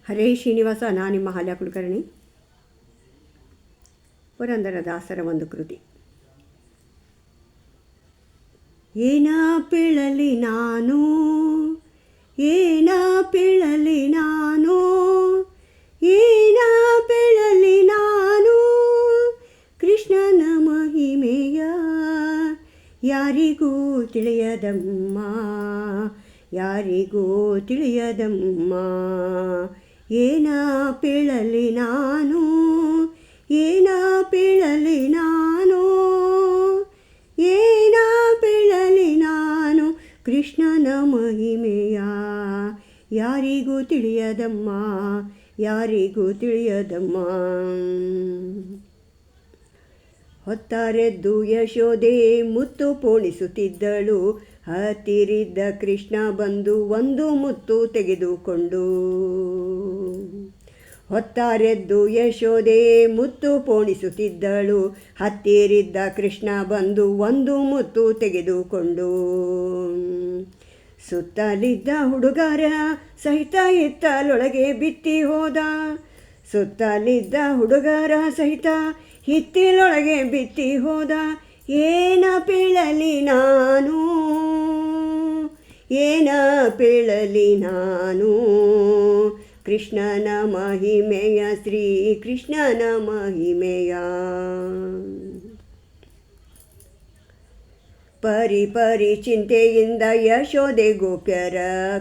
ಹರೇ ಶ್ರೀನಿವಾಸ. ನಾನು ನಿಮ್ಮ ಹಾಲ್ಯ ಕುಲಕರ್ಣಿ. ಪುರಂದರದಾಸರ ಒಂದು ಕೃತಿ. ಏನ ಪೇಳಲಿ ನಾನು, ಏನ ಪೇಳಲಿ ನಾನು, ಏನ ಪೇಳಲಿ ನಾನು, ಕೃಷ್ಣನ ಮಹಿಮೆಯ ಯಾರಿಗೂ ತಿಳಿಯದಮ್ಮ, ಯಾರಿಗೂ ತಿಳಿಯದಮ್ಮ. ಏನ ಪೇಳಲಿ ನಾನು, ಏನ ಪೇಳಲಿ ನಾನು, ಏನ ಪೇಳಲಿ ನಾನು, ಕೃಷ್ಣನ ಮಹಿಮೆಯ ಯಾರಿಗೂ ತಿಳಿಯದಮ್ಮ, ಯಾರಿಗೂ ತಿಳಿಯದಮ್ಮ. ಹೊತ್ತಾರೆದ್ದು ಯಶೋದೆ ಮುತ್ತು ಪೋಣಿಸುತ್ತಿದ್ದಳು, ಹತ್ತಿರಿದ್ದ ಕೃಷ್ಣ ಬಂದು ಒಂದು ಮುತ್ತು ತೆಗೆದುಕೊಂಡು. ಹೊತ್ತಾರೆದ್ದು ಯಶೋದೆ ಮುತ್ತು ಪೋಣಿಸುತ್ತಿದ್ದಳು, ಹತ್ತಿರಿದ್ದ ಕೃಷ್ಣ ಬಂದು ಒಂದು ಮುತ್ತು ತೆಗೆದುಕೊಂಡು. ಸುತ್ತಲಿದ್ದ ಹುಡುಗರ ಸಹಿತ ಹಿತ್ತಲೊಳಗೆ ಬಿತ್ತಿ ಹೋದ, ಸುತ್ತಲಿದ್ದ ಹುಡುಗರ ಸಹಿತ ಹಿತ್ತಲೊಳಗೆ ಬಿತ್ತಿ ಹೋದ. ಏನ ಪೇಳಲಿ ನಾನು, ಏನ ಪೇಳಲಿ ನಾನು, ಕೃಷ್ಣನ ಮಹಿಮೆಯ, ಶ್ರೀ ಕೃಷ್ಣನ ಮಹಿಮೆಯ. ಪರಿ ಪರಿ ಚಿಂತೆಯಿಂದ ಯಶೋದೆ ಗೋಪ್ಯರ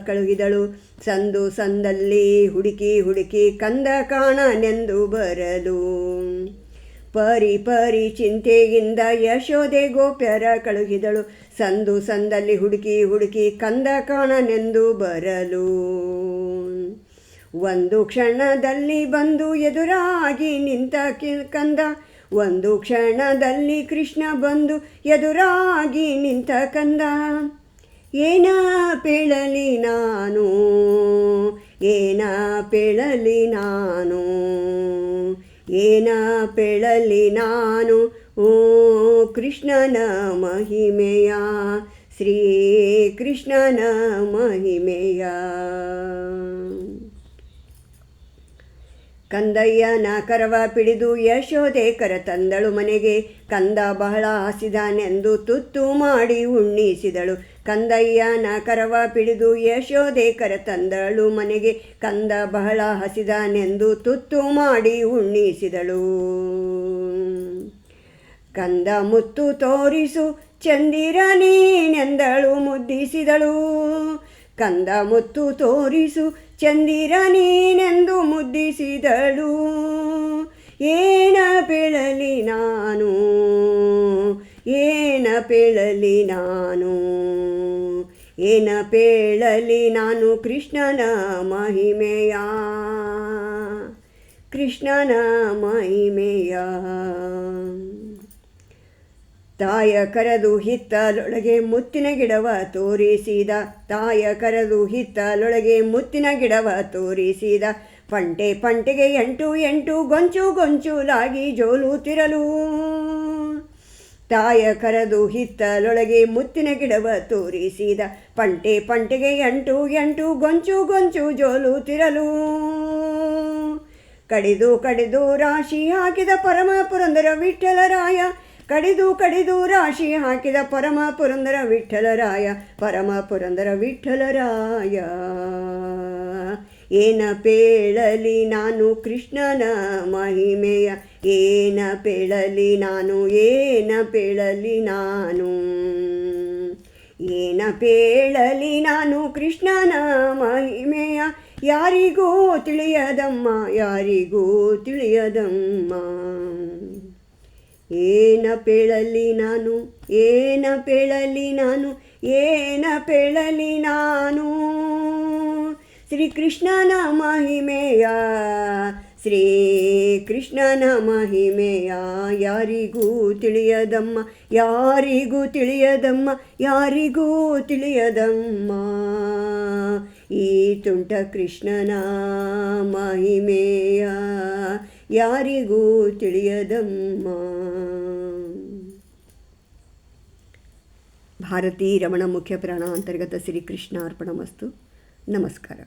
ಕಳುಹಿದಳು, ಸಂದು ಸಂದಲ್ಲಿ ಹುಡುಕಿ ಹುಡುಕಿ ಕಂದ ಕಾಣನೆಂದು ಬರಲು. ಪರಿ ಪರಿ ಚಿಂತೆಯಿಂದ ಯಶೋದೆ ಗೋಪ್ಯರ ಕಳುಹಿದಳು, ಸಂದು ಸಂದಲ್ಲಿ ಹುಡುಕಿ ಹುಡುಕಿ ಕಂದ ಕಾಣನೆಂದು ಬರಲು. ಒಂದು ಕ್ಷಣದಲ್ಲಿ ಬಂದು ಎದುರಾಗಿ ನಿಂತ ಕಂದ, ಒಂದು ಕ್ಷಣದಲ್ಲಿ ಕೃಷ್ಣ ಬಂದು ಎದುರಾಗಿ ನಿಂತ ಕಂದ. ಏನ ಪೇಳಲಿ ನಾನು, ಏನ ಪೇಳಲಿ ನಾನು, ಏನ ಪೇಳಲಿ ನಾನು, ಓ ಕೃಷ್ಣನ ಮಹಿಮೆಯ, ಶ್ರೀ ಕೃಷ್ಣನ ಮಹಿಮೆಯ. ಕಂದಯ್ಯನ ಕರವ ಪಿಡಿದು ಯಶೋದೆ ಕರ ತಂದಳು ಮನೆಗೆ, ಕಂದ ಬಹಳ ಹಸಿದಾನೆಂದು ತುತ್ತು ಮಾಡಿ ಉಣ್ಣಿಸಿದಳು. ಕಂದಯ್ಯನ ಕರವ ಪಿಡಿದು ಯಶೋದೆ ಕರ ತಂದಳು ಮನೆಗೆ, ಕಂದ ಬಹಳ ಹಸಿದಾನೆಂದು ತುತ್ತು ಮಾಡಿ ಉಣ್ಣಿಸಿದಳು. ಕಂದ ಮುತ್ತು ತೋರಿಸು ಚಂದಿರ ನೀನೆಂದಳು ಮುದ್ದಿಸಿದಳು, ಕಂದ ಮುತ್ತು ತೋರಿಸು ಚಂದಿರ ನೀನೆಂದು ಮುದ್ದಿಸಿದಳು. ಏನ ಪೇಳಲಿ ನಾನು, ಏನ ಪೇಳಲಿ ನಾನು, ಏನ ಪೇಳಲಿ ನಾನು, ಕೃಷ್ಣನ ಮಹಿಮೆಯ, ಕೃಷ್ಣನ ಮಹಿಮೆಯ. ತಾಯ ಕರೆದು ಹಿತ್ತಲೊಳಗೆ ಮುತ್ತಿನ ಗಿಡವ ತೋರಿಸಿದ, ತಾಯ ಕರೆದು ಹಿತ್ತಲೊಳಗೆ ಮುತ್ತಿನ ಗಿಡವ ತೋರಿಸಿದ. ಪಂಟೆ ಪಂಟೆಗೆ ಎಂಟು ಎಂಟು ಗೊಂಚು ಗೊಂಚುಲಾಗಿ ಜೋಲುತ್ತಿರಲು, ತಾಯ ಕರೆದು ಹಿತ್ತಲೊಳಗೆ ಮುತ್ತಿನ ಗಿಡವ ತೋರಿಸಿದ. ಪಂಟೆ ಪಂಟೆಗೆ ಎಂಟು ಎಂಟು ಗೊಂಚು ಗೊಂಚು ಜೋಲುತ್ತಿರಲು. ಕಡಿದು ಕಡಿದು ರಾಶಿ ಹಾಕಿದ ಪರಮ ಪುರಂದರ ವಿಠ್ಠಲರಾಯ, ಕಡಿದು ಕಡಿದು ರಾಶಿ ಹಾಕಿದ ಪರಮ ಪುರಂದರ ವಿಠ್ಠಲರಾಯ, ಪರಮ ಪುರಂದರ ವಿಠ್ಠಲರಾಯ. ಏನ ಪೇಳಲಿ ನಾನು, ಕೃಷ್ಣನ ಮಹಿಮೆಯ, ಏನ ಪೇಳಲಿ ನಾನು, ಏನ ಪೇಳಲಿ ನಾನು, ಏನ ಪೇಳಲಿ ನಾನು, ಕೃಷ್ಣನ ಮಹಿಮೆಯ ಯಾರಿಗೂ ತಿಳಿಯದಮ್ಮ, ಯಾರಿಗೂ ತಿಳಿಯದಮ್ಮ. ಏನ ಪೇಳಲಿ ನಾನು, ಏನ ಪೇಳಲಿ ನಾನು, ಏನ ಪೇಳಲಿ ನಾನು, ಶ್ರೀ ಕೃಷ್ಣನ ಮಹಿಮೆಯ, ಶ್ರೀ ಕೃಷ್ಣನ ಮಹಿಮೆಯ ಯಾರಿಗೂ ತಿಳಿಯದಮ್ಮ, ಯಾರಿಗೂ ತಿಳಿಯದಮ್ಮ, ಯಾರಿಗೂ ತಿಳಿಯದಮ್ಮ. ಈ ತುಂಟ ಕೃಷ್ಣನ ಮಹಿಮೆಯ ಯಾರಿಗೂ ತಿಳಿಯದಮ್ಮ. ಭಾರತೀ ರಮಣ ಮುಖ್ಯ ಪ್ರಾಣ ಅಂತರ್ಗತ ಶ್ರೀಕೃಷ್ಣ ಅರ್ಪಣಮಸ್ತು. ನಮಸ್ಕಾರ.